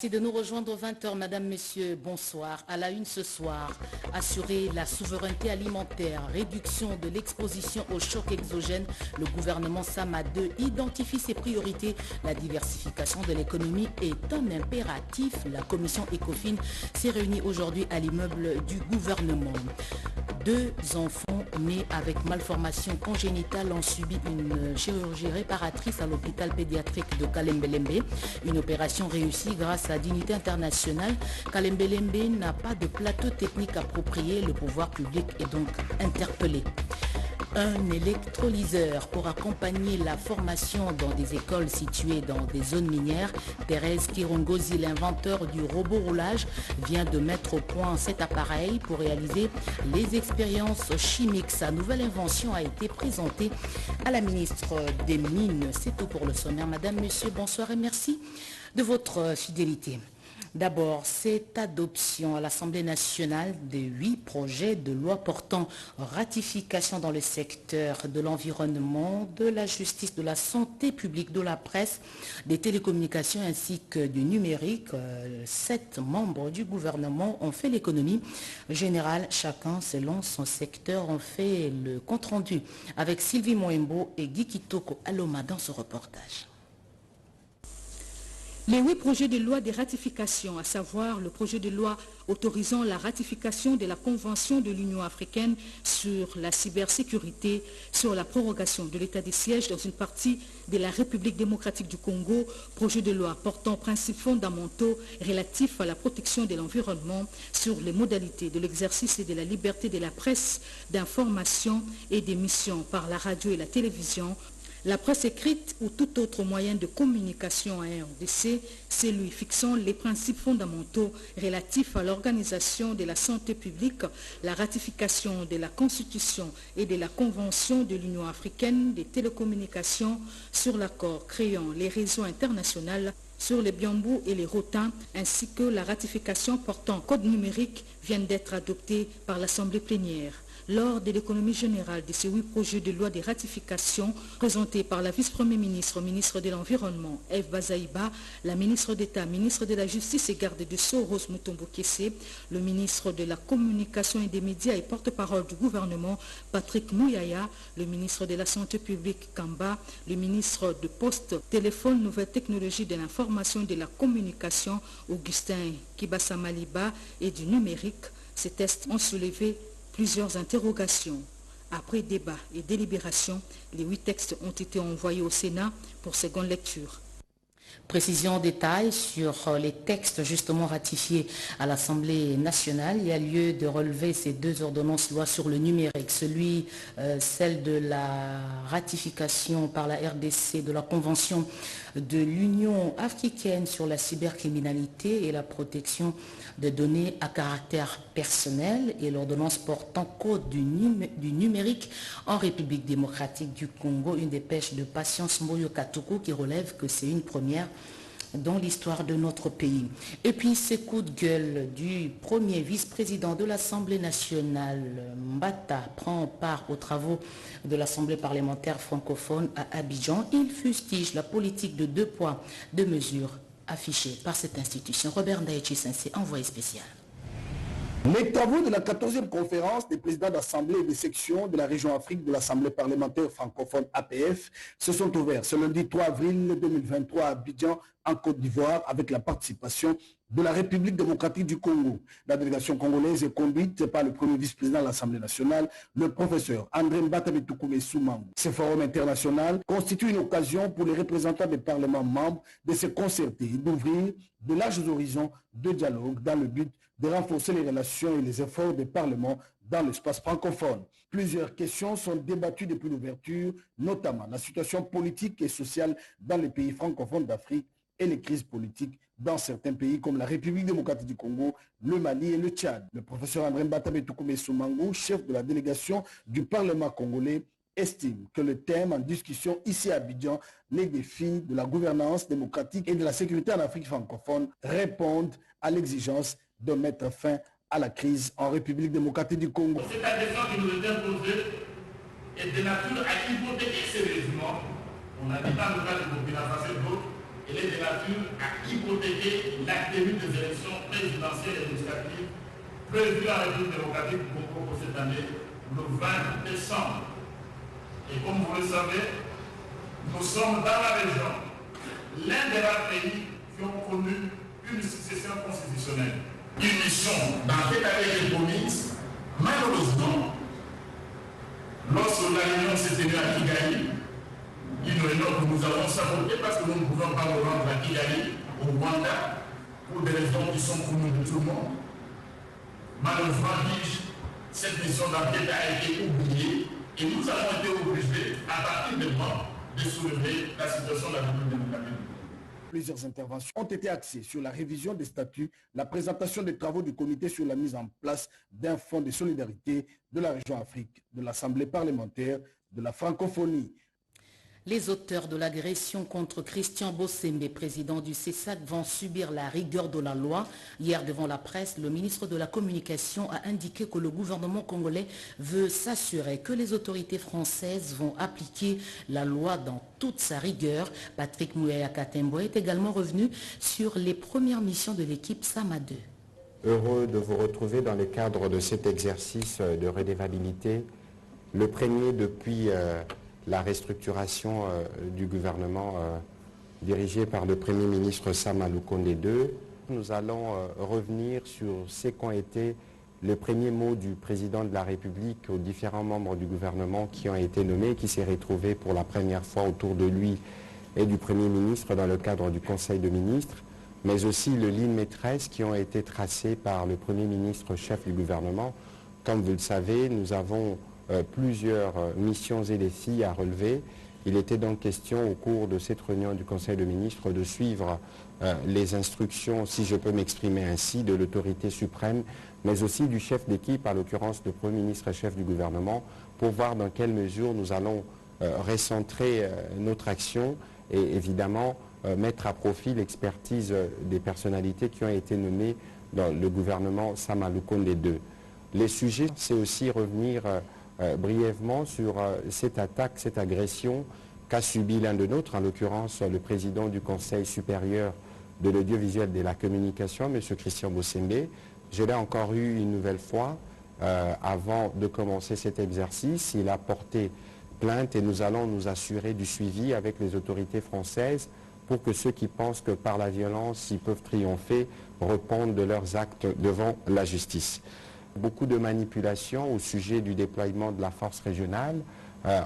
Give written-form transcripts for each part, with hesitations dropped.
Merci de nous rejoindre 20h, Madame, Messieurs, bonsoir. À la une ce soir, assurer la souveraineté alimentaire, réduction de l'exposition aux chocs exogènes. Le gouvernement Sama 2 identifie ses priorités. La diversification de l'économie est un impératif. La commission ECOFIN s'est réunie aujourd'hui à l'immeuble du gouvernement. 2 enfants nés avec malformation congénitale ont subi une chirurgie réparatrice à l'hôpital pédiatrique de Kalembelembe. Une opération réussie grâce à Dignité Internationale. Kalembelembe n'a pas de plateau technique approprié. Le pouvoir public est donc interpellé. Un électrolyseur pour accompagner la formation dans des écoles situées dans des zones minières. Thérèse Kirongozi, l'inventeur du robot roulage, vient de mettre au point cet appareil pour réaliser les expériences chimiques. Sa nouvelle invention a été présentée à la ministre des Mines. C'est tout pour le sommaire. Madame, Monsieur, bonsoir et merci de votre fidélité. D'abord, cette adoption à l'Assemblée nationale des 8 projets de loi portant ratification dans le secteur de l'environnement, de la justice, de la santé publique, de la presse, des télécommunications ainsi que du numérique. 7 membres du gouvernement ont fait l'économie générale, chacun selon son secteur. On fait le compte-rendu avec Sylvie Moembo et Guy Kitoko Aloma dans ce reportage. Les 8 projets de loi de ratification, à savoir le projet de loi autorisant la ratification de la Convention de l'Union africaine sur la cybersécurité, sur la prorogation de l'état de siège dans une partie de la République démocratique du Congo, projet de loi portant principes fondamentaux relatifs à la protection de l'environnement, sur les modalités de l'exercice de la liberté de la presse, d'information et d'émission par la radio et la télévision, la presse écrite ou tout autre moyen de communication à un RDC, c'est lui fixant les principes fondamentaux relatifs à l'organisation de la santé publique, la ratification de la Constitution et de la Convention de l'Union africaine des télécommunications sur l'accord créant les réseaux internationaux sur les biambous et les rotins, ainsi que la ratification portant code numérique viennent d'être adoptés par l'Assemblée plénière. Lors de l'économie générale de ces 8 projets de loi de ratification présentés par la vice-premier ministre, ministre de l'Environnement, Eve Bazaïba, la ministre d'État, ministre de la Justice et garde de Sceaux, Rose Mutombo Kessé, le ministre de la Communication et des Médias et porte-parole du gouvernement, Patrick Mouyaya, le ministre de la Santé publique, Kamba, le ministre de Poste, Téléphone, Nouvelles Technologies de l'Information et de la Communication, Augustin Kibasa-Maliba, et du numérique. Ces tests ont soulevé plusieurs interrogations. Après débat et délibération, les 8 textes ont été envoyés au Sénat pour seconde lecture. Précision en détail sur les textes justement ratifiés à l'Assemblée nationale. Il y a lieu de relever ces 2 ordonnances loi sur le numérique. Celle de la ratification par la RDC de la Convention de l'Union africaine sur la cybercriminalité et la protection des données à caractère personnel et l'ordonnance portant code du numérique en République démocratique du Congo. Une dépêche de Patience Moyo Katoukou qui relève que c'est une première dans l'histoire de notre pays. Et puis ces coups de gueule du premier vice-président de l'Assemblée nationale, Mbata, prend part aux travaux de l'Assemblée parlementaire francophone à Abidjan. Il fustige la politique de 2 poids, 2 mesures affichée par cette institution. Robert Ndaïchi Sensé, envoyé spécial. Les travaux de la 14e conférence des présidents d'Assemblée et de section de la région Afrique de l'Assemblée parlementaire francophone APF se sont ouverts ce lundi 3 avril 2023 à Abidjan, en Côte d'Ivoire, avec la participation de la République démocratique du Congo. La délégation congolaise est conduite par le premier vice-président de l'Assemblée nationale, le professeur André Mbata Bitoukoumé Soumango. Ce forum international constitue une occasion pour les représentants des parlements membres de se concerter et d'ouvrir de larges horizons de dialogue dans le but de renforcer les relations et les efforts des parlements dans l'espace francophone. Plusieurs questions sont débattues depuis l'ouverture, notamment la situation politique et sociale dans les pays francophones d'Afrique et les crises politiques dans certains pays comme la République démocratique du Congo, le Mali et le Tchad. Le professeur André Mbata Bitoukoumé Soumango, chef de la délégation du Parlement congolais, estime que le thème en discussion ici à Abidjan, les défis de la gouvernance démocratique et de la sécurité en Afrique francophone, répondent à l'exigence de mettre fin à la crise en République démocratique du Congo. Cette agression qui nous est imposée est de nature à hypothéquer sérieusement, on n'a pas le cas de Burkina Faso et d'autres, elle est de nature à hypothéquer la tenue des élections présidentielles et législatives prévues à la République démocratique du Congo pour cette année, le 20 décembre. Et comme vous le savez, nous sommes dans la région l'un des rares pays qui ont connu une succession constitutionnelle. Une mission dans cette année de commise, malheureusement, lorsque la réunion s'est tenue à Kigali, une réunion que nous avons sabotée parce que nous ne pouvons pas nous rendre à Kigali, au Rwanda, pour des raisons qui sont connues de tout le monde. Malheureusement, cette mission d'enquête a été oubliée et nous avons été obligés, à partir de maintenant, de soulever la situation de la République démocratique. Plusieurs interventions ont été axées sur la révision des statuts, la présentation des travaux du comité sur la mise en place d'un fonds de solidarité de la région Afrique, de l'Assemblée parlementaire, de la francophonie. Les auteurs de l'agression contre Christian Bossembe, président du CESAC, vont subir la rigueur de la loi. Hier, devant la presse, le ministre de la Communication a indiqué que le gouvernement congolais veut s'assurer que les autorités françaises vont appliquer la loi dans toute sa rigueur. Patrick Mouyaya Katembo est également revenu sur les premières missions de l'équipe Sama 2. Heureux de vous retrouver dans le cadre de cet exercice de redevabilité, le premier depuis la restructuration du gouvernement dirigé par le Premier ministre Sama Lukonde II. Nous allons revenir sur ce qu'ont été les premiers mots du président de la République aux différents membres du gouvernement qui ont été nommés, qui s'est retrouvé pour la première fois autour de lui et du Premier ministre dans le cadre du Conseil de ministres, mais aussi les lignes maîtresses qui ont été tracées par le Premier ministre chef du gouvernement. Comme vous le savez, nous avons plusieurs missions et défis à relever. Il était donc question au cours de cette réunion du Conseil de ministres de suivre les instructions, si je peux m'exprimer ainsi, de l'autorité suprême, mais aussi du chef d'équipe, à l'occurrence le Premier ministre et chef du gouvernement, pour voir dans quelle mesure nous allons recentrer notre action et évidemment mettre à profit l'expertise des personnalités qui ont été nommées dans le gouvernement Sama Lukonde II. Les sujets, c'est aussi revenir brièvement sur cette attaque, cette agression qu'a subi l'un de nôtres, en l'occurrence le président du Conseil supérieur de l'audiovisuel et de la communication, M. Christian Bossembe. Je l'ai encore eu une nouvelle fois avant de commencer cet exercice. Il a porté plainte et nous allons nous assurer du suivi avec les autorités françaises pour que ceux qui pensent que par la violence ils peuvent triompher répondent de leurs actes devant la justice. Beaucoup de manipulations au sujet du déploiement de la force régionale.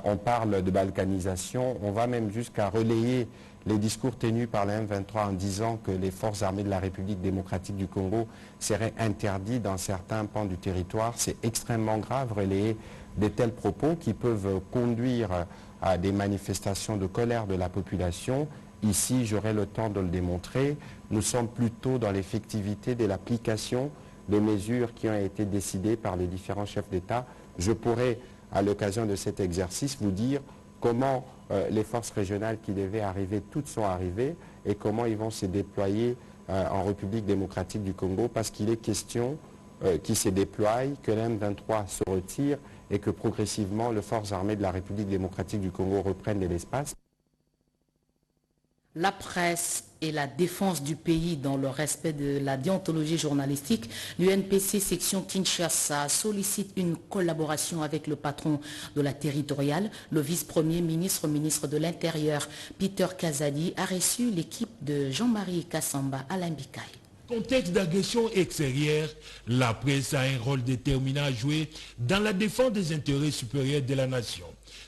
On parle de balkanisation. On va même jusqu'à relayer les discours tenus par le M23 en disant que les forces armées de la République démocratique du Congo seraient interdites dans certains pans du territoire. C'est extrêmement grave, relayer de tels propos qui peuvent conduire à des manifestations de colère de la population. Ici, j'aurai le temps de le démontrer. Nous sommes plutôt dans l'effectivité de l'application des mesures qui ont été décidées par les différents chefs d'État. Je pourrais, à l'occasion de cet exercice, vous dire comment les forces régionales qui devaient arriver, toutes sont arrivées, et comment ils vont se déployer en République démocratique du Congo, parce qu'il est question qu'ils se déploient, que l'M23 se retire et que progressivement les forces armées de la République démocratique du Congo reprennent de l'espace. La presse et la défense du pays dans le respect de la déontologie journalistique, l'UNPC section Kinshasa sollicite une collaboration avec le patron de la territoriale. Le vice-premier ministre, ministre de l'Intérieur, Peter Kazadi, a reçu l'équipe de Jean-Marie Kassamba à Lambikaï. Contexte d'agression extérieure, la presse a un rôle déterminant à jouer dans la défense des intérêts supérieurs de la nation.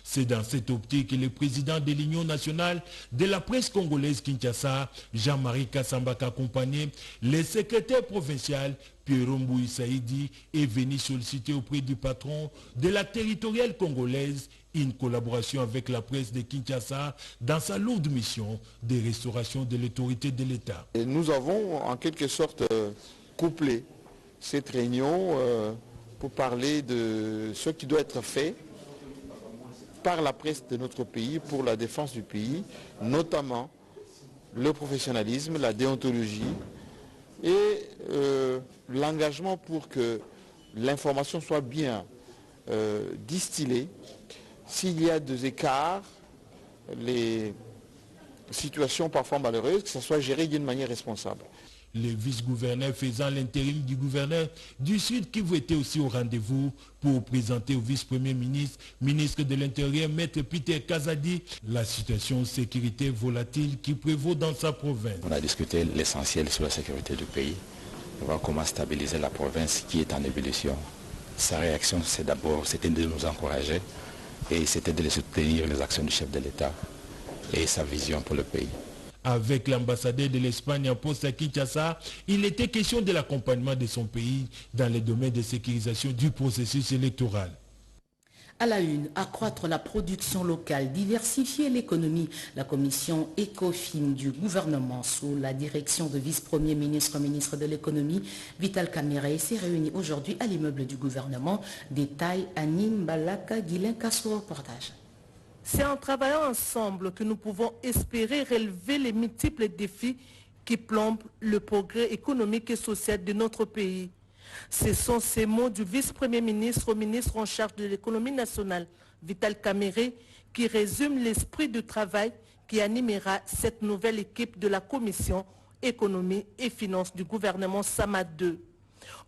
C'est dans cette optique que le président de l'Union nationale de la presse congolaise Kinshasa, Jean-Marie Kassamba, qui accompagné le secrétaire provincial Pierre Mbouy Saïdi, est venu solliciter auprès du patron de la territoriale congolaise une collaboration avec la presse de Kinshasa dans sa lourde mission de restauration de l'autorité de l'État. Nous avons en quelque sorte couplé cette réunion pour parler de ce qui doit être fait par la presse de notre pays pour la défense du pays, notamment le professionnalisme, la déontologie et l'engagement pour que l'information soit bien distillée. S'il y a des écarts, les situations parfois malheureuses, que ça soit géré d'une manière responsable. Le vice-gouverneur faisant l'intérim du gouverneur du Sud Kivu était aussi au rendez-vous pour présenter au vice-premier ministre, ministre de l'Intérieur, Maître Peter Kazadi, la situation sécurité volatile qui prévaut dans sa province. On a discuté l'essentiel sur la sécurité du pays, voir comment stabiliser la province qui est en ébullition. Sa réaction, c'était de nous encourager et c'était de soutenir les actions du chef de l'État et sa vision pour le pays. Avec l'ambassadeur de l'Espagne en poste à Kinshasa, il était question de l'accompagnement de son pays dans les domaines de sécurisation du processus électoral. À la une, accroître la production locale, diversifier l'économie. La commission ECOFIN du gouvernement sous la direction de vice-premier ministre, ministre de l'économie, Vital Kamerhe, s'est réunie aujourd'hui à l'immeuble du gouvernement. Détail Anim Balaka Guilin Kasso, reportage. C'est en travaillant ensemble que nous pouvons espérer relever les multiples défis qui plombent le progrès économique et social de notre pays. Ce sont ces mots du vice-premier ministre au ministre en charge de l'économie nationale, Vital Kamerhe, qui résument l'esprit de travail qui animera cette nouvelle équipe de la commission économie et finances du gouvernement Sama 2.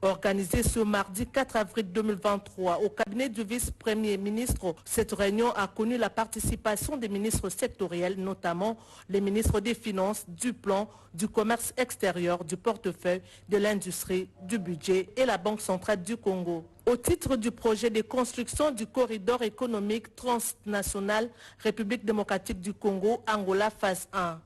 Organisée ce mardi 4 avril 2023 au cabinet du vice-premier ministre, cette réunion a connu la participation des ministres sectoriels, notamment les ministres des Finances, du Plan, du Commerce extérieur, du portefeuille, de l'Industrie, du Budget et la Banque centrale du Congo. Au titre du projet de construction du corridor économique transnational République démocratique du Congo, Angola phase 1.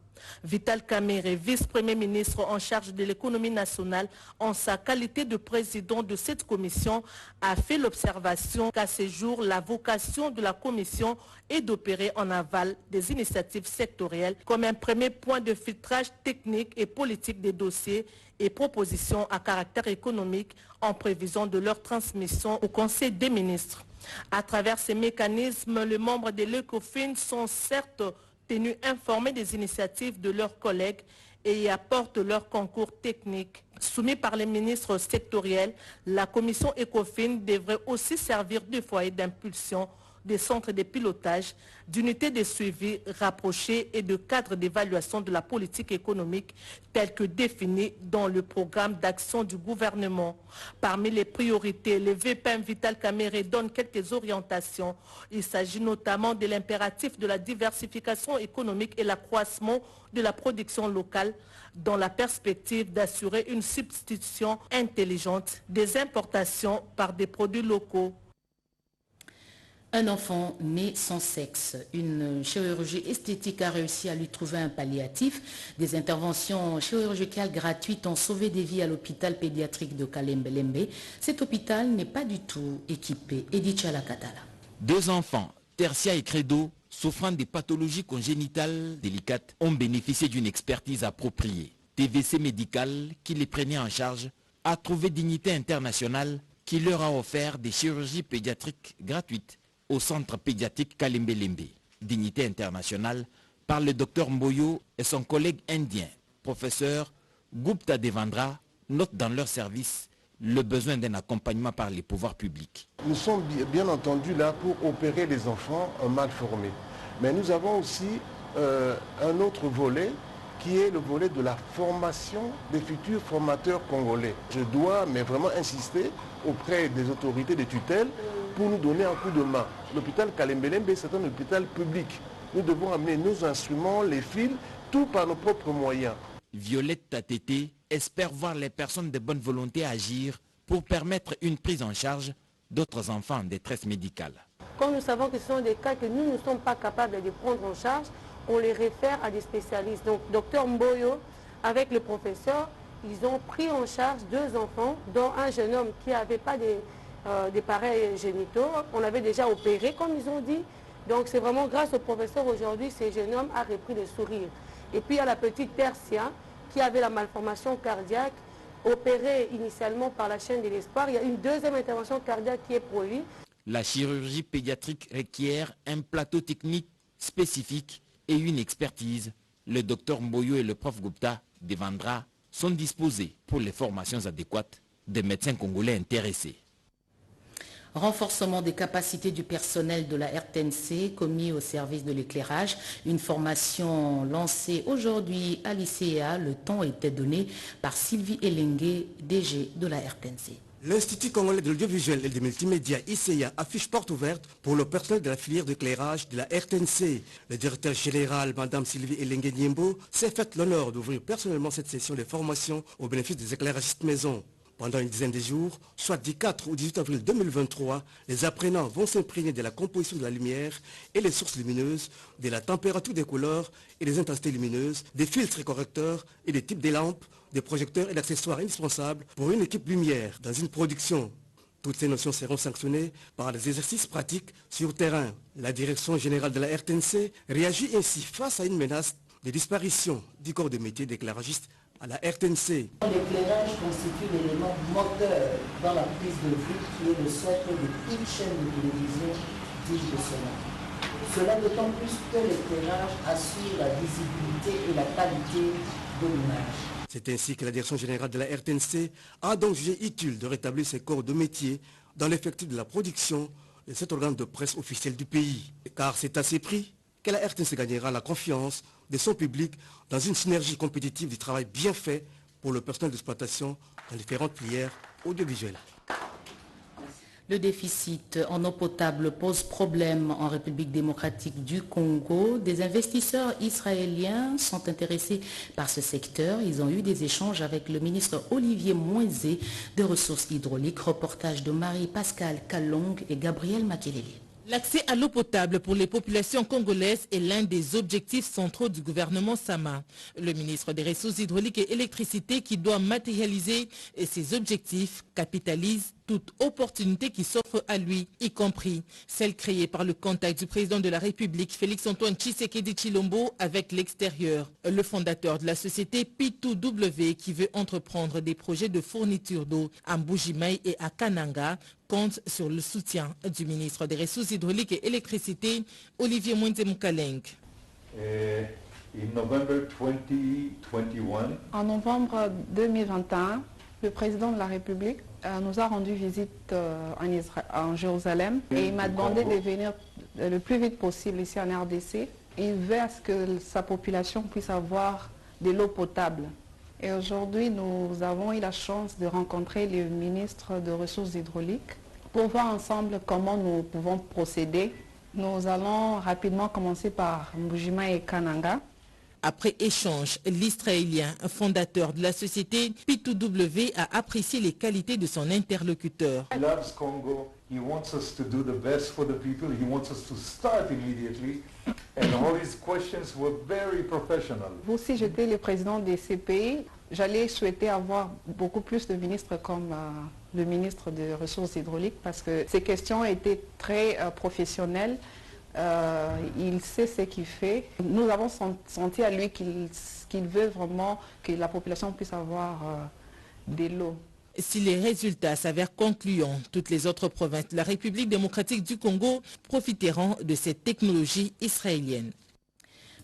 Vital Kamerhe, vice-premier ministre en charge de l'économie nationale, en sa qualité de président de cette commission, a fait l'observation qu'à ce jour, la vocation de la commission est d'opérer en aval des initiatives sectorielles comme un premier point de filtrage technique et politique des dossiers et propositions à caractère économique en prévision de leur transmission au Conseil des ministres. À travers ces mécanismes, les membres de l'ECOFIN sont certes tenus informés des initiatives de leurs collègues et y apportent leur concours technique. Soumis par les ministres sectoriels, la commission ECOFIN devrait aussi servir de foyer d'impulsion, des centres de pilotage, d'unités de suivi rapprochées et de cadres d'évaluation de la politique économique tels que définis dans le programme d'action du gouvernement. Parmi les priorités, le VPM Vital Kamerhe donne quelques orientations. Il s'agit notamment de l'impératif de la diversification économique et l'accroissement de la production locale dans la perspective d'assurer une substitution intelligente des importations par des produits locaux. Un enfant né sans sexe. Une chirurgie esthétique a réussi à lui trouver un palliatif. Des interventions chirurgicales gratuites ont sauvé des vies à l'hôpital pédiatrique de Kalembe-Lembe. Cet hôpital n'est pas du tout équipé. Edith Chalakatala. 2 enfants, Tertia et Credo, souffrant des pathologies congénitales délicates, ont bénéficié d'une expertise appropriée. TVC Médical, qui les prenait en charge, a trouvé Dignité Internationale, qui leur a offert des chirurgies pédiatriques gratuites au centre pédiatrique Kalembe-Lembe. Dignité Internationale par le docteur Mboyo et son collègue indien, professeur Gupta Devendra, notent dans leur service le besoin d'un accompagnement par les pouvoirs publics. Nous sommes bien entendu là pour opérer les enfants mal formés. Mais nous avons aussi un autre volet qui est le volet de la formation des futurs formateurs congolais. Je dois mais vraiment insister auprès des autorités de tutelle pour nous donner un coup de main. L'hôpital Kalembe-Lembe, c'est un hôpital public. Nous devons amener nos instruments, les fils, tout par nos propres moyens. Violette Tatete espère voir les personnes de bonne volonté agir pour permettre une prise en charge d'autres enfants en détresse médicale. Quand nous savons que ce sont des cas que nous ne sommes pas capables de prendre en charge, on les réfère à des spécialistes. Donc, docteur Mboyo, avec le professeur, ils ont pris en charge 2 enfants, dont un jeune homme qui n'avait pas des pareils génitaux. On avait déjà opéré, comme ils ont dit. Donc, c'est vraiment grâce au professeur aujourd'hui, ce jeune homme a repris le sourire. Et puis, il y a la petite Tertia, qui avait la malformation cardiaque, opérée initialement par la chaîne de l'espoir. Il y a une 2e intervention cardiaque qui est prévue. La chirurgie pédiatrique requiert un plateau technique spécifique et une expertise. Le docteur Mboyo et le prof Gupta Devendra sont disposés pour les formations adéquates des médecins congolais intéressés. Renforcement des capacités du personnel de la RTNC commis au service de l'éclairage. Une formation lancée aujourd'hui à l'ICEA. Le temps était donné par Sylvie Elengue, DG de la RTNC. L'Institut congolais de l'audiovisuel et des multimédia ICEA affiche porte ouverte pour le personnel de la filière d'éclairage de la RTNC. Le directeur général, Mme Sylvie Elengue Niembo, s'est fait l'honneur d'ouvrir personnellement cette session de formation au bénéfice des éclairagistes maison. Pendant une dizaine de jours, soit du 4 au 18 avril 2023, les apprenants vont s'imprégner de la composition de la lumière et les sources lumineuses, de la température des couleurs et des intensités lumineuses, des filtres et correcteurs et des types de lampes, des projecteurs et d'accessoires indispensables pour une équipe lumière dans une production. Toutes ces notions seront sanctionnées par des exercices pratiques sur terrain. La direction générale de la RTNC réagit ainsi face à une menace de disparition du corps de métier d'éclairagiste à la RTNC. L'éclairage constitue l'élément moteur dans la prise de vue qui est le socle de toute chaîne de télévision digne de ce nom. Cela d'autant plus que l'éclairage assure la visibilité et la qualité de l'image. C'est ainsi que la direction générale de la RTNC a donc jugé utile de rétablir ses corps de métier dans l'effectif de la production de cet organe de presse officiel du pays. Car c'est à ces prix que la RTNC gagnera la confiance de son public dans une synergie compétitive du travail bien fait pour le personnel d'exploitation dans différentes filières audiovisuelles. Le déficit en eau potable pose problème en République démocratique du Congo. Des investisseurs israéliens sont intéressés par ce secteur. Ils ont eu des échanges avec le ministre Olivier Moïse des Ressources hydrauliques. Reportage de Marie-Pascale Kalong et Gabriel Makelele. L'accès à l'eau potable pour les populations congolaises est l'un des objectifs centraux du gouvernement Sama. Le ministre des Ressources hydrauliques et électricité qui doit matérialiser ces objectifs capitalise toute opportunité qui s'offre à lui, y compris celle créée par le contact du président de la République, Félix-Antoine Tshisekedi Tshilombo, avec l'extérieur. Le fondateur de la société P2W, qui veut entreprendre des projets de fourniture d'eau à Mbujimaï et à Kananga, compte sur le soutien du ministre des Ressources hydrauliques et électricité, Olivier Moïse Moukaleng. En novembre 2021, le président de la République nous a rendu visite en Jérusalem et il m'a demandé de venir le plus vite possible ici en RDC. Il veut à ce que sa population puisse avoir de l'eau potable. Et aujourd'hui, nous avons eu la chance de rencontrer le ministre des Ressources hydrauliques pour voir ensemble comment nous pouvons procéder. Nous allons rapidement commencer par Mbujima et Kananga. Après échange, l'Israélien, fondateur de la société P2W, a apprécié les qualités de son interlocuteur. He loves Congo. He wants us to do the best for the people. He wants us to start immediately. And all his questions were very professional. Si j'étais le président de ces pays, j'allais souhaiter avoir beaucoup plus de ministres comme le ministre des Ressources hydrauliques parce que ces questions étaient très professionnelles. Il sait ce qu'il fait. Nous avons senti à lui qu'il veut vraiment que la population puisse avoir de l'eau. Si les résultats s'avèrent concluants, toutes les autres provinces de la République démocratique du Congo profiteront de cette technologie israélienne.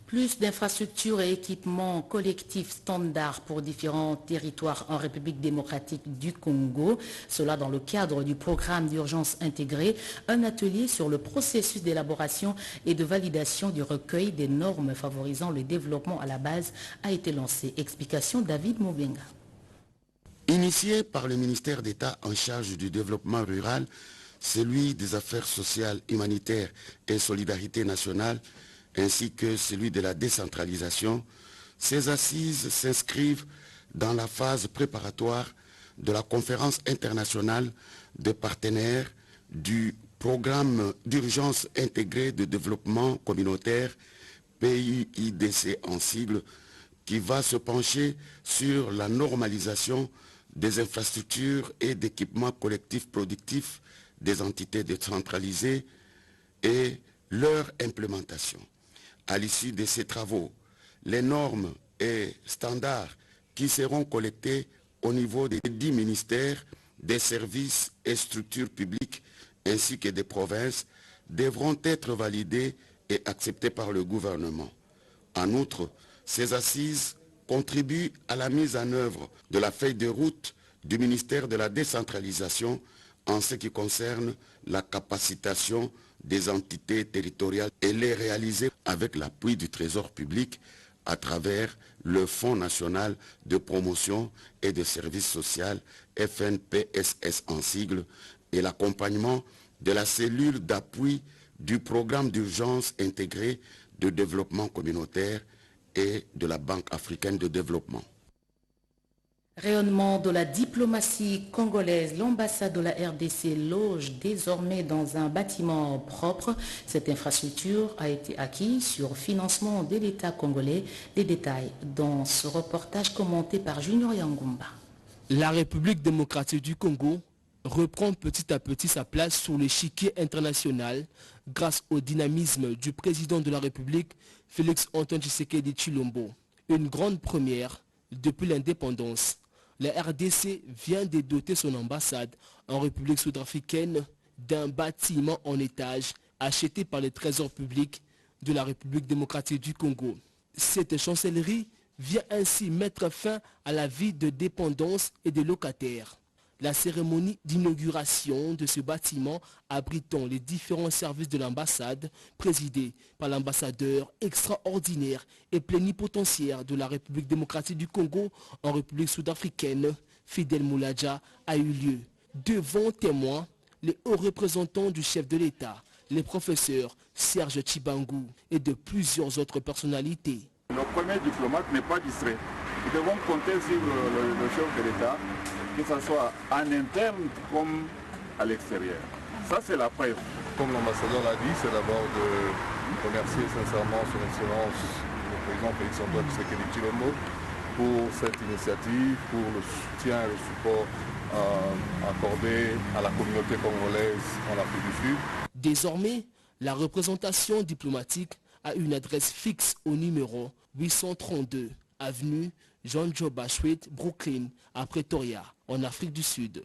Plus d'infrastructures et équipements collectifs standards pour différents territoires en République démocratique du Congo. Cela dans le cadre du programme d'urgence intégré. Un atelier sur le processus d'élaboration et de validation du recueil des normes favorisant le développement à la base a été lancé. Explication David Mobenga. Initié par le ministère d'État en charge du développement rural, celui des affaires sociales, humanitaires et solidarité nationale, ainsi que celui de la décentralisation, ces assises s'inscrivent dans la phase préparatoire de la conférence internationale des partenaires du programme d'urgence intégré de développement communautaire, PUIDC en sigle, qui va se pencher sur la normalisation des infrastructures et d'équipements collectifs productifs des entités décentralisées et leur implémentation. À l'issue de ces travaux, les normes et standards qui seront collectés au niveau des 10 ministères, des services et structures publiques ainsi que des provinces devront être validés et acceptés par le gouvernement. En outre, ces assises contribuent à la mise en œuvre de la feuille de route du ministère de la décentralisation en ce qui concerne la capacitation des entités territoriales. Elle est réalisée avec l'appui du Trésor public à travers le Fonds national de promotion et de services sociaux, FNPSS en sigle, et l'accompagnement de la cellule d'appui du programme d'urgence intégré de développement communautaire et de la Banque africaine de développement. Rayonnement de la diplomatie congolaise, l'ambassade de la RDC loge désormais dans un bâtiment propre. Cette infrastructure a été acquise sur financement de l'État congolais. Les détails dans ce reportage commenté par Junior Yangumba. La République démocratique du Congo reprend petit à petit sa place sur l'échiquier international grâce au dynamisme du président de la République, Félix Antoine Tshisekedi Tshilombo. Une grande première depuis l'indépendance. La RDC vient de doter son ambassade en République sud-africaine d'un bâtiment en étage acheté par le Trésor public de la République démocratique du Congo. Cette chancellerie vient ainsi mettre fin à la vie de dépendance et de locataires. La cérémonie d'inauguration de ce bâtiment abritant les différents services de l'ambassade, présidée par l'ambassadeur extraordinaire et plénipotentiaire de la République démocratique du Congo en République sud-africaine, Fidel Moulaja, a eu lieu. Devant témoins, les hauts représentants du chef de l'État, les professeurs Serge Tshibangou et de plusieurs autres personnalités. Le premier diplomate n'est pas distrait. Nous devons compter sur le chef de l'État, que ce soit en interne comme à l'extérieur. Ça, c'est la preuve. Comme l'ambassadeur l'a dit, c'est d'abord de remercier sincèrement son Excellence, le président Félix Antoine Tshisekedi Tshilombo, pour cette initiative, pour le soutien et le support accordé à la communauté congolaise en Afrique du Sud. Désormais, la représentation diplomatique a une adresse fixe au numéro 832, avenue John Joe Bashwit, Brooklyn, à Pretoria, en Afrique du Sud.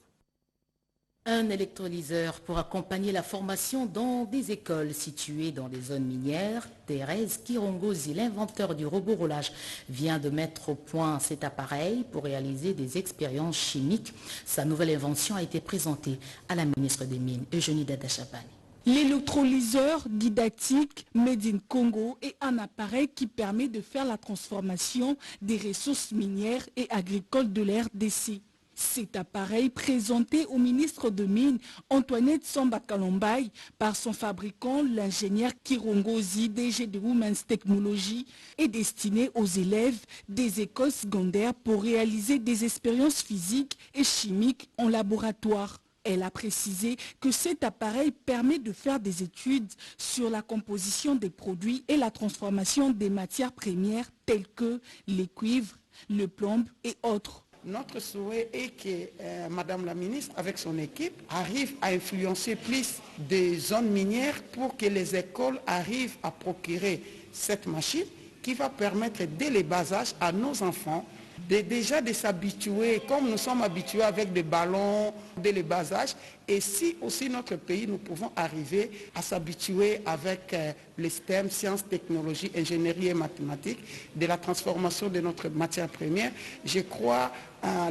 Un électrolyseur pour accompagner la formation dans des écoles situées dans les zones minières. Thérèse Kirongozi, l'inventeur du robot roulage, vient de mettre au point cet appareil pour réaliser des expériences chimiques. Sa nouvelle invention a été présentée à la ministre des Mines, Eugénie Dada-Chabani. L'électrolyseur didactique Made in Congo est un appareil qui permet de faire la transformation des ressources minières et agricoles de la RDC. Cet appareil, présenté au ministre de Mines, Antoinette Samba Kalombaye, par son fabricant, l'ingénieur Kirongozi, DG de Women's Technology, est destiné aux élèves des écoles secondaires pour réaliser des expériences physiques et chimiques en laboratoire. Elle a précisé que cet appareil permet de faire des études sur la composition des produits et la transformation des matières premières telles que les cuivres, le plomb et autres. Notre souhait est que Madame la ministre, avec son équipe, arrive à influencer plus des zones minières pour que les écoles arrivent à procurer cette machine qui va permettre dès le bas âge à nos enfants déjà de s'habituer, comme nous sommes habitués avec des ballons dès le bas âge, et si aussi notre pays, nous pouvons arriver à s'habituer avec les STEM, sciences, technologies, ingénierie et mathématiques, de la transformation de notre matière première, je crois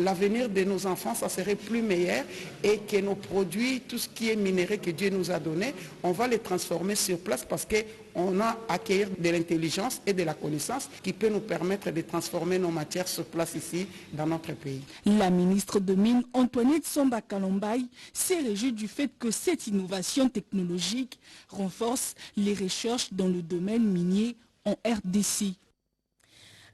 l'avenir de nos enfants, ça serait plus meilleur et que nos produits, tout ce qui est minéré que Dieu nous a donné, on va les transformer sur place parce qu'on a acquis de l'intelligence et de la connaissance qui peut nous permettre de transformer nos matières sur place ici dans notre pays. La ministre de Mines, Antoinette Samba Kalombaye, s'est réjouie du fait que cette innovation technologique renforce les recherches dans le domaine minier en RDC.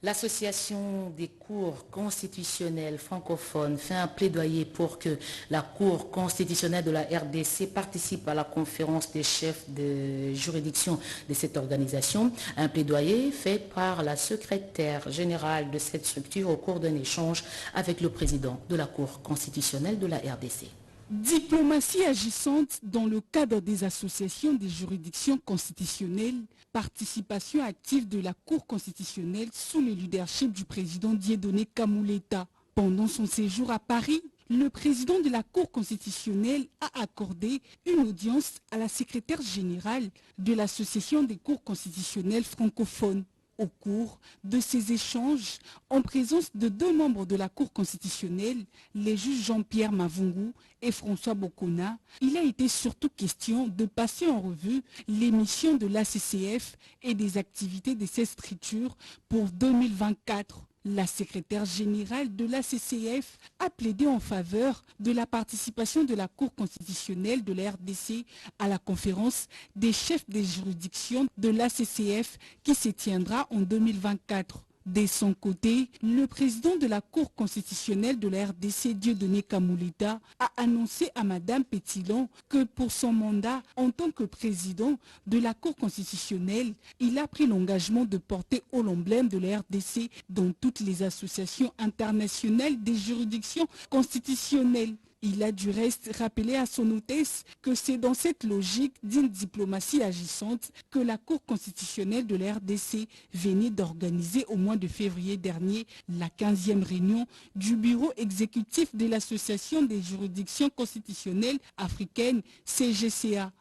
L'Association des cours constitutionnels francophones fait un plaidoyer pour que la Cour constitutionnelle de la RDC participe à la conférence des chefs de juridiction de cette organisation. Un plaidoyer fait par la secrétaire générale de cette structure au cours d'un échange avec le président de la Cour constitutionnelle de la RDC. Diplomatie agissante dans le cadre des associations des juridictions constitutionnelles, participation active de la Cour constitutionnelle sous le leadership du président Dieudonné Kamuleta. Pendant son séjour à Paris, le président de la Cour constitutionnelle a accordé une audience à la secrétaire générale de l'Association des cours constitutionnels francophones. Au cours de ces échanges, en présence de 2 membres de la Cour constitutionnelle, les juges Jean-Pierre Mavungu et François Bokona, il a été surtout question de passer en revue les missions de l'ACCF et des activités de ces structures pour 2024. La secrétaire générale de l'ACCF a plaidé en faveur de la participation de la Cour constitutionnelle de la RDC à la conférence des chefs des juridictions de l'ACCF qui se tiendra en 2024. De son côté, le président de la Cour constitutionnelle de la RDC, Dieudonné Kamulita, a annoncé à Madame Pétilon que pour son mandat en tant que président de la Cour constitutionnelle, il a pris l'engagement de porter haut l'emblème de la RDC dans toutes les associations internationales des juridictions constitutionnelles. Il a du reste rappelé à son hôtesse que c'est dans cette logique d'une diplomatie agissante que la Cour constitutionnelle de la RDC venait d'organiser au mois de février dernier la 15e réunion du bureau exécutif de l'Association des juridictions constitutionnelles africaines, CGCA.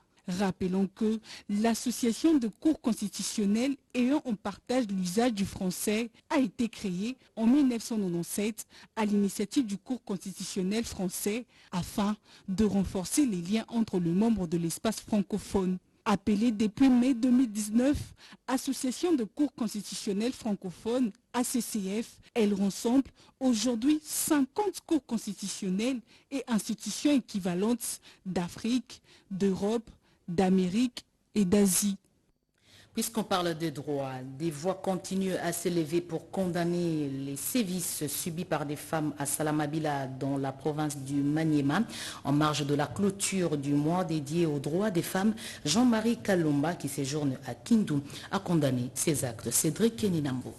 Rappelons que l'association de cours constitutionnelles ayant en partage l'usage du français a été créée en 1997 à l'initiative du cours constitutionnel français afin de renforcer les liens entre les membres de l'espace francophone. Appelée depuis mai 2019 Association de cours constitutionnels francophones, ACCF, elle rassemble aujourd'hui 50 cours constitutionnels et institutions équivalentes d'Afrique, d'Europe, d'Amérique et d'Asie. Puisqu'on parle de droit, des voix continuent à s'élever pour condamner les sévices subis par des femmes à Salamabila dans la province du Maniema. En marge de la clôture du mois dédié aux droits des femmes, Jean-Marie Kalumba, qui séjourne à Kindu, a condamné ces actes. Cédric Keninambo.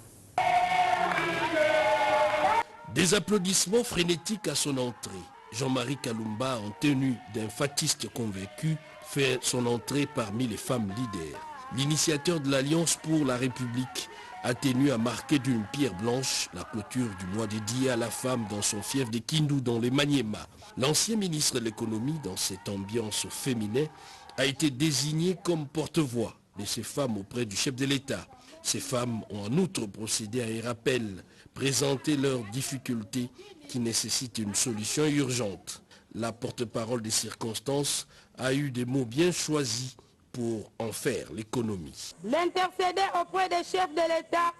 Des applaudissements frénétiques à son entrée. Jean-Marie Kalumba, en tenue d'un fatiste convaincu, fait son entrée parmi les femmes leaders. L'initiateur de l'Alliance pour la République a tenu à marquer d'une pierre blanche la clôture du mois dédié à la femme dans son fief de Kindu dans les Maniema. L'ancien ministre de l'économie, dans cette ambiance féminine, a été désigné comme porte-voix de ces femmes auprès du chef de l'État. Ces femmes ont en outre procédé à un rappel, présenté leurs difficultés qui nécessitent une solution urgente. La porte-parole des circonstances a eu des mots bien choisis pour en faire l'économie. L'intercéder auprès des chefs de l'État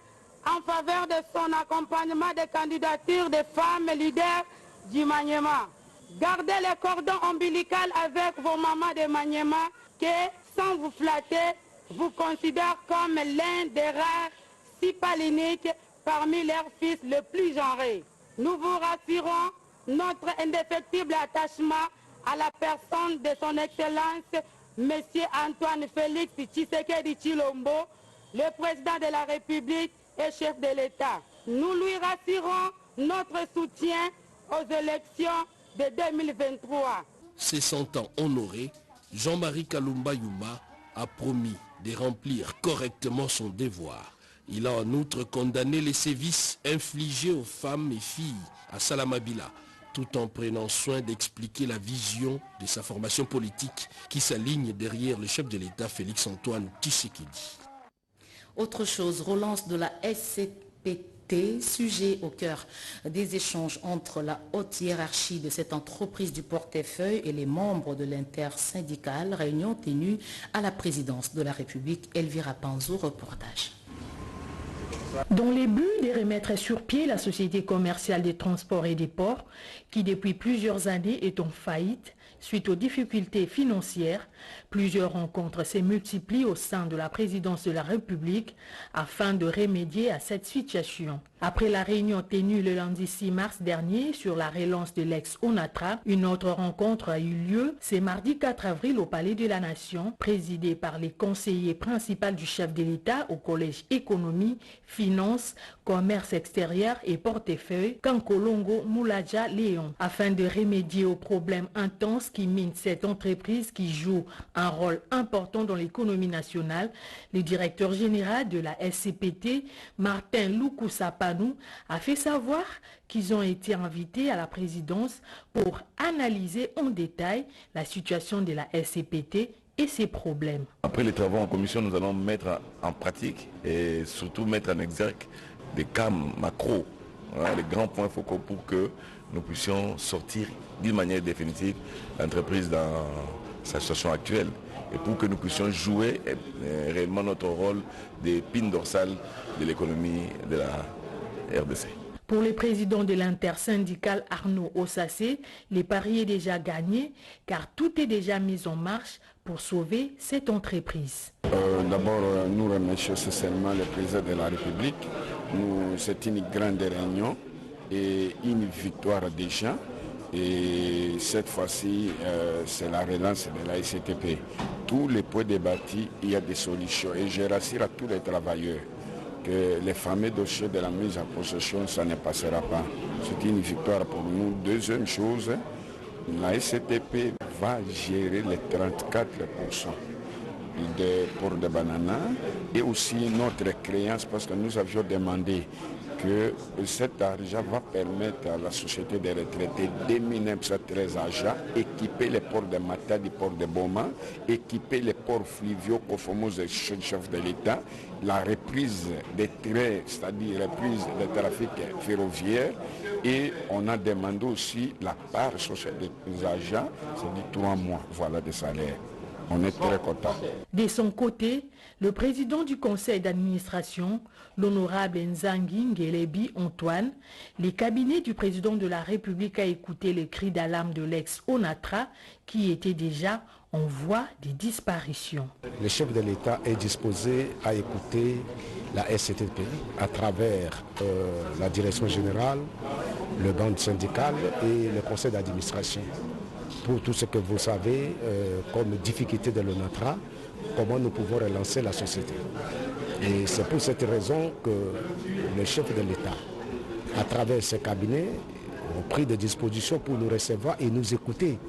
en faveur de son accompagnement des candidatures des femmes leaders du Maniema. Gardez le cordon ombilical avec vos mamans de Maniema qui, sans vous flatter, vous considèrent comme l'un des rares, si pas l'unique, parmi leurs fils les plus genrés. Nous vous rassurons notre indéfectible attachement à la personne de son Excellence, M. Antoine Félix Tshisekedi Tshilombo, le président de la République et chef de l'État. Nous lui rassurons notre soutien aux élections de 2023. Se sentant honoré, Jean-Marie Kalumba Yuma a promis de remplir correctement son devoir. Il a en outre condamné les sévices infligés aux femmes et filles à Salamabila, tout en prenant soin d'expliquer la vision de sa formation politique qui s'aligne derrière le chef de l'État Félix-Antoine Tshisekedi. Autre chose, relance de la SCPT, sujet au cœur des échanges entre la haute hiérarchie de cette entreprise du portefeuille et les membres de l'intersyndicale, réunion tenue à la présidence de la République. Elvira Panzo, reportage. Dans les buts de remettre sur pied la société commerciale des transports et des ports, qui depuis plusieurs années est en faillite suite aux difficultés financières, plusieurs rencontres se multiplient au sein de la présidence de la République afin de remédier à cette situation. Après la réunion tenue le lundi 6 mars dernier sur la relance de l'ex-ONATRA, une autre rencontre a eu lieu ce mardi 4 avril au Palais de la Nation, présidée par les conseillers principaux du chef de l'État au Collège Économie, Finances, Commerce extérieur et Portefeuille, Kankolongo Moulaja Léon, afin de remédier aux problèmes intenses qui minent cette entreprise qui joue un rôle important dans l'économie nationale. Le directeur général de la SCPT, Martin Lukusapanou, a fait savoir qu'ils ont été invités à la présidence pour analyser en détail la situation de la SCPT et ses problèmes. Après les travaux en commission, nous allons mettre en pratique et surtout mettre en exergue des cas macro, les grands points focaux pour que nous puissions sortir d'une manière définitive l'entreprise dans sa situation actuelle et pour que nous puissions jouer réellement notre rôle d'épine dorsale de l'économie de la RDC. Pour le président de l'intersyndicale Arnaud Ossassé, les paris est déjà gagné car tout est déjà mis en marche pour sauver cette entreprise. D'abord, nous remercions sincèrement le président de la République. C'est une grande réunion et une victoire déjà. Et cette fois-ci, c'est la relance de la SCTP. Tous les points débattus, il y a des solutions. Et je rassure à tous les travailleurs que les fameux dossiers de la mise en possession, ça ne passera pas. C'est une victoire pour nous. Deuxième chose, la SCTP va gérer les 34% pour des bananas et aussi notre créance parce que nous avions demandé que cet argent va permettre à la société de retraités 2913 agents, équiper les ports de Matadi, port de Boma, équiper les ports fluviaux conformément aux chefs de l'État, la reprise des trains, c'est-à-dire reprise des trafics ferroviaires, et on a demandé aussi la part sociale des agents, c'est-à-dire 3 mois, voilà, de salaire. On est très content. De son côté, le président du conseil d'administration, l'honorable Nzangi Ngelebi Antoine, les cabinets du président de la République a écouté les cris d'alarme de l'ex-ONATRA qui était déjà en voie de disparition. Le chef de l'État est disposé à écouter la SCTP à travers la direction générale, le banc syndical et le conseil d'administration. Pour tout ce que vous savez comme difficulté de l'ONATRA, comment nous pouvons relancer la société. Et c'est pour cette raison que le chef de l'État, à travers ce cabinet, ont pris des dispositions pour nous recevoir et nous écouter.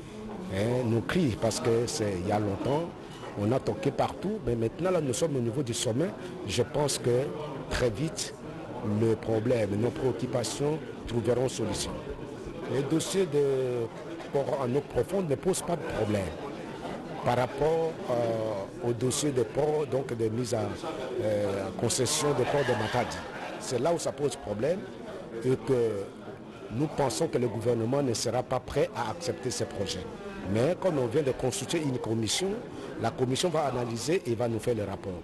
Nous cris parce que c'est il y a longtemps, on a toqué partout, mais maintenant là nous sommes au niveau du sommet. Je pense que très vite, le problème, nos préoccupations trouveront solution. Les dossiers de port en eau profonde ne posent pas de problème par rapport au dossier de port, donc de mise en concession de port de Matadi. C'est là où ça pose problème et que nous pensons que le gouvernement ne sera pas prêt à accepter ces projets. Mais comme on vient de constituer une commission, la commission va analyser et va nous faire le rapport.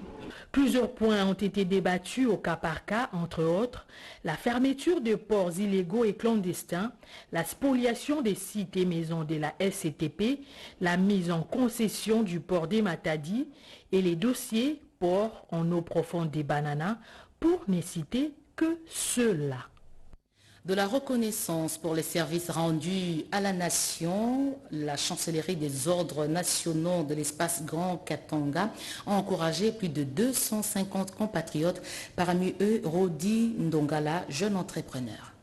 Plusieurs points ont été débattus au cas par cas, entre autres, la fermeture de ports illégaux et clandestins, la spoliation des sites et maisons de la SCTP, la mise en concession du port des Matadi et les dossiers ports en eau profonde des Bananas, pour ne citer que ceux-là. De la reconnaissance pour les services rendus à la nation, la chancellerie des ordres nationaux de l'espace Grand Katanga a encouragé plus de 250 compatriotes, parmi eux Rodi Ndongala, jeune entrepreneur.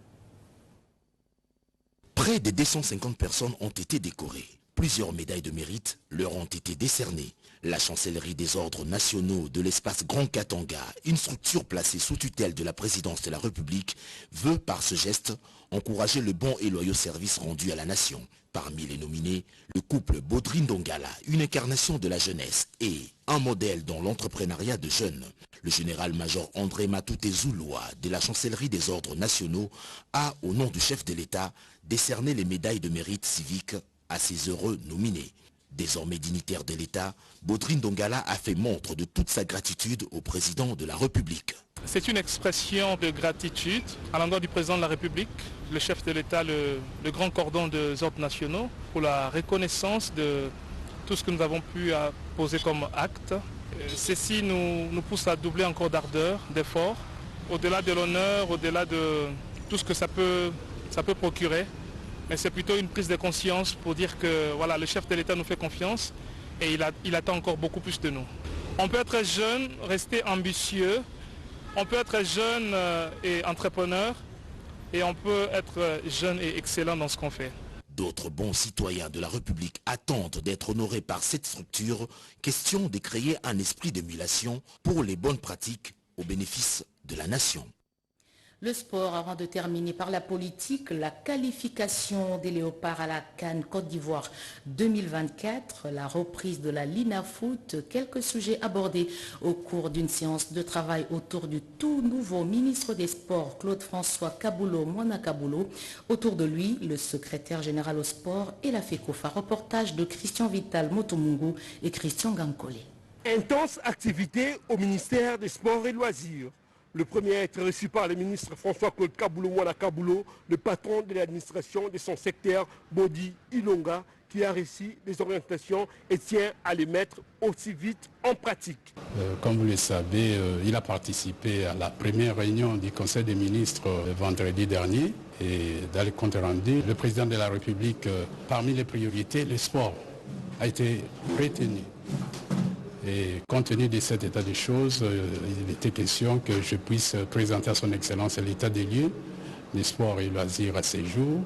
Près de 250 personnes ont été décorées. Plusieurs médailles de mérite leur ont été décernées. La chancellerie des ordres nationaux de l'espace Grand Katanga, une structure placée sous tutelle de la présidence de la République, veut par ce geste encourager le bon et loyaux service rendu à la nation. Parmi les nominés, le couple Baudry Ndongala, une incarnation de la jeunesse et un modèle dans l'entrepreneuriat de jeunes. Le général-major André Matouté Zouloua de la chancellerie des ordres nationaux a, au nom du chef de l'État, décerné les médailles de mérite civique à ces heureux nominés. Désormais dignitaire de l'État, Baudry Ndongala a fait montre de toute sa gratitude au président de la République. C'est une expression de gratitude à l'endroit du président de la République, le chef de l'État, le grand cordon des ordres nationaux, pour la reconnaissance de tout ce que nous avons pu poser comme acte. Ceci nous pousse à doubler encore d'ardeur, d'effort, au-delà de l'honneur, au-delà de tout ce que ça peut procurer. Mais c'est plutôt une prise de conscience pour dire que voilà, le chef de l'État nous fait confiance et il attend encore beaucoup plus de nous. On peut être jeune, rester ambitieux, on peut être jeune et entrepreneur et on peut être jeune et excellent dans ce qu'on fait. D'autres bons citoyens de la République attendent d'être honorés par cette structure, question de créer un esprit d'émulation pour les bonnes pratiques au bénéfice de la nation. Le sport, avant de terminer par la politique, la qualification des Léopards à la CAN Côte d'Ivoire 2024, la reprise de la Lina Foot, quelques sujets abordés au cours d'une séance de travail autour du tout nouveau ministre des Sports, Claude-François Kaboulo Mouana-Kaboulo. Autour de lui, le secrétaire général au sport et la FECOFA. Reportage de Christian Vital Motomungu et Christian Gankole. Intense activité au ministère des Sports et Loisirs. Le premier à être reçu par le ministre François-Claude Kaboulo Mouana-Kaboulo, le patron de l'administration de son secteur, Bodi Ilonga, qui a reçu les orientations et tient à les mettre aussi vite en pratique. Comme vous le savez, il a participé à la première réunion du Conseil des ministres vendredi dernier. Et dans le compte rendu, le président de la République, parmi les priorités, le sport a été retenu. Et compte tenu de cet état des choses, il était question que je puisse présenter à son Excellence l'état des lieux des sports et loisirs à ces jours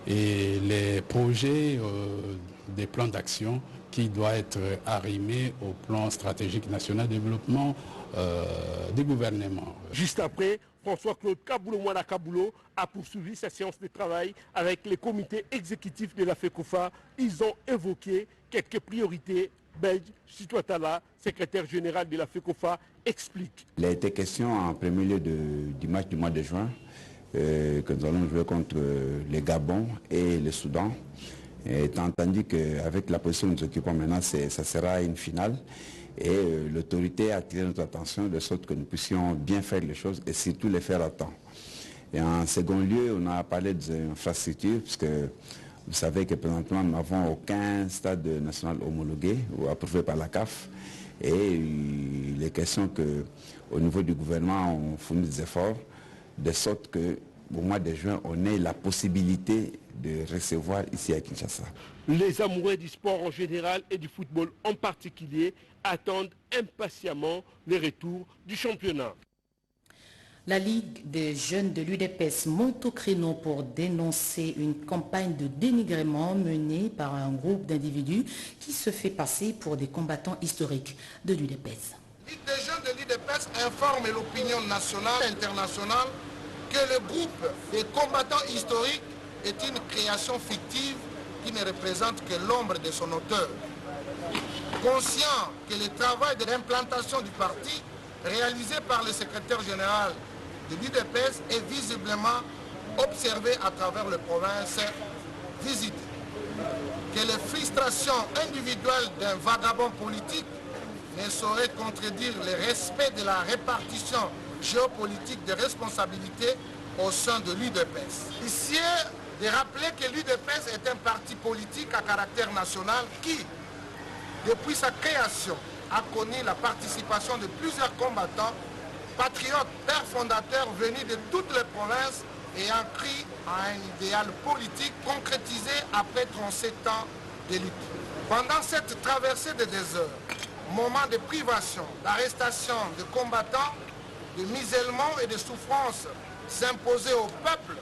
et les projets des plans d'action qui doivent être arrimés au plan stratégique national de développement du gouvernement. Juste après, François-Claude Kaboulo Mouana-Kaboulo a poursuivi sa séance de travail avec les comités exécutifs de la FECOFA. Ils ont évoqué quelques priorités. Belge Chitouatala, secrétaire général de la FECOFA, explique. Il a été question en premier lieu du match du mois de juin que nous allons jouer contre les Gabon et le Soudan. Étant entendu qu'avec la position que nous occupons maintenant, ça sera une finale. Et l'autorité a attiré notre attention de sorte que nous puissions bien faire les choses et surtout les faire à temps. Et en second lieu, on a parlé des infrastructures, puisque vous savez que présentement, nous n'avons aucun stade national homologué ou approuvé par la CAF. Et il est question qu'au niveau du gouvernement, on fournit des efforts, de sorte qu'au mois de juin, on ait la possibilité de recevoir ici à Kinshasa. Les amoureux du sport en général et du football en particulier attendent impatiemment le retour du championnat. La Ligue des jeunes de l'UDPS monte au créneau pour dénoncer une campagne de dénigrement menée par un groupe d'individus qui se fait passer pour des combattants historiques de l'UDPS. La Ligue des jeunes de l'UDPS informe l'opinion nationale et internationale que le groupe des combattants historiques est une création fictive qui ne représente que l'ombre de son auteur. Conscient que le travail de réimplantation du parti réalisé par le secrétaire général de l'UDPS est visiblement observé à travers les provinces visitées. Que les frustrations individuelles d'un vagabond politique ne sauraient contredire le respect de la répartition géopolitique des responsabilités au sein de l'UDPS. Ici, de rappeler que l'UDPS est un parti politique à caractère national qui, depuis sa création, a connu la participation de plusieurs combattants, patriotes, pères fondateurs venus de toutes les provinces et inscrits à un idéal politique concrétisé après 37 ans de lutte. Pendant cette traversée des déserts, moment de privation, d'arrestation de combattants, de musellement et de souffrances s'imposaient au peuple,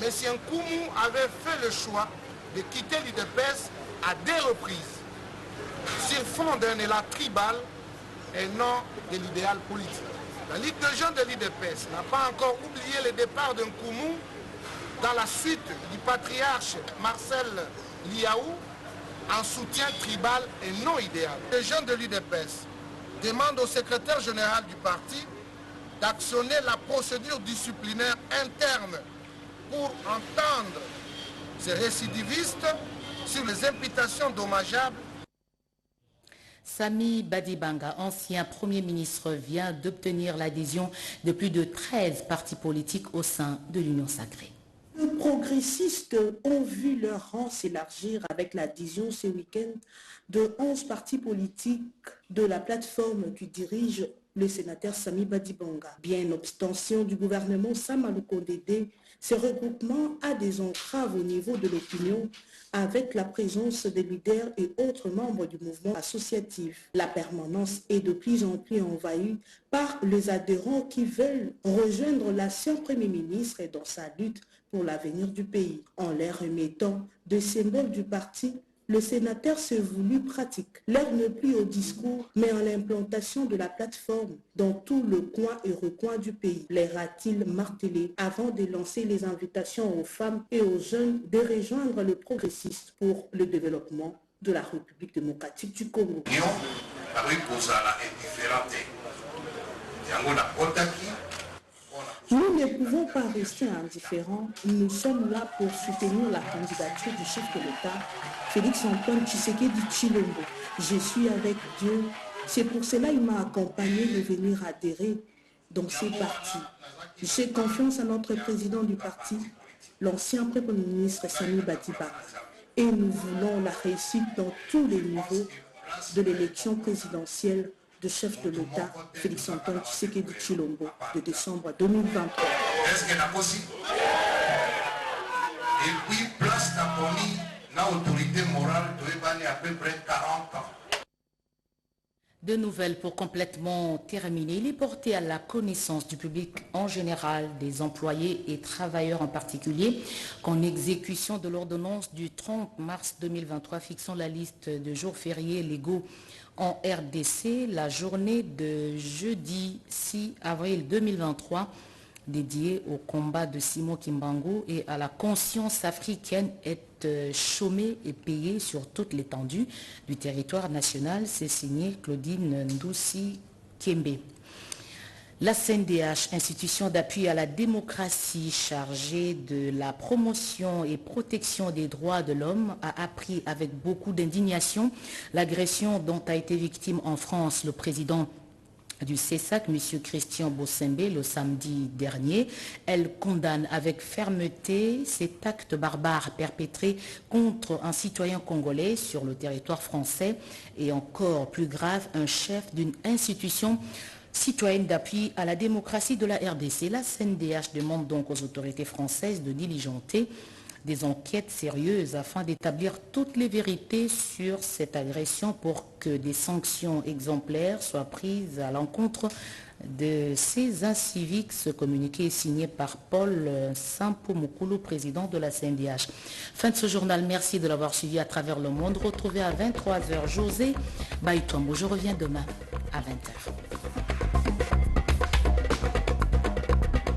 M. Nkoumou avait fait le choix de quitter l'UDPS à 2 reprises, sur fond d'un élan tribal et non de l'idéal politique. La Ligue des jeunes de l'UDPS n'a pas encore oublié le départ d'un Nkoumou dans la suite du patriarche Marcel Liaou en soutien tribal et non idéal. Les jeunes de l'UDPS demandent au secrétaire général du parti d'actionner la procédure disciplinaire interne pour entendre ces récidivistes sur les imputations dommageables. Sami Badibanga, ancien Premier ministre, vient d'obtenir l'adhésion de plus de 13 partis politiques au sein de l'Union sacrée. Les progressistes ont vu leur rang s'élargir avec l'adhésion ce week-end de 11 partis politiques de la plateforme qui dirige le sénateur Sami Badibanga. Bien obstention du gouvernement Samaluko Dédé, ce regroupement a des entraves au niveau de l'opinion avec la présence des leaders et autres membres du mouvement associatif. La permanence est de plus en plus envahie par les adhérents qui veulent rejoindre l'ancien Premier ministre dans sa lutte pour l'avenir du pays, en leur remettant des symboles du parti le sénateur s'est voulu pratique. L'heure n'est plus au discours, mais à l'implantation de la plateforme dans tout le coin et recoin du pays. L'aira-t-il martelé avant de lancer les invitations aux femmes et aux jeunes de rejoindre le progressiste pour le développement de la République démocratique du Congo. Nous ne pouvons pas rester indifférents. Nous sommes là pour soutenir la candidature du chef de l'État, Félix-Antoine Tshisekedi Tshilombo. Je suis avec Dieu. C'est pour cela qu'il m'a accompagné de venir adhérer dans ces partis. J'ai confiance à notre président du parti, l'ancien Premier ministre Sami Badiba. Et nous voulons la réussite dans tous les niveaux de l'élection présidentielle de chef de l'État, Félix-Antoine Tshisekedi Tshilombo, de décembre 2023. Est-ce que la possible? Et puis, place d'Aponi, l'autorité morale doit à peu près 40 ans. De nouvelles pour complètement terminer. Il est porté à la connaissance du public en général, des employés et travailleurs en particulier, qu'en exécution de l'ordonnance du 30 mars 2023 fixant la liste de jours fériés légaux en RDC, la journée de jeudi 6 avril 2023 dédiée au combat de Simon Kimbangu et à la conscience africaine est chômée et payée sur toute l'étendue du territoire national. C'est signé Claudine Ndoussi Kembe. La CNDH, institution d'appui à la démocratie chargée de la promotion et protection des droits de l'homme, a appris avec beaucoup d'indignation l'agression dont a été victime en France le président du CESAC, M. Christian Bossembe, le samedi dernier. Elle condamne avec fermeté cet acte barbare perpétré contre un citoyen congolais sur le territoire français et encore plus grave, un chef d'une institution citoyenne d'appui à la démocratie de la RDC. La CNDH demande donc aux autorités françaises de diligenter des enquêtes sérieuses afin d'établir toutes les vérités sur cette agression pour que des sanctions exemplaires soient prises à l'encontre de ces inciviques. Ce communiqué est signé par Paul Sampo-Mukulu, président de la CNDH. Fin de ce journal, merci de l'avoir suivi à travers le monde. Retrouvez à 23h José Baïtombo. Je reviens demain à 20h.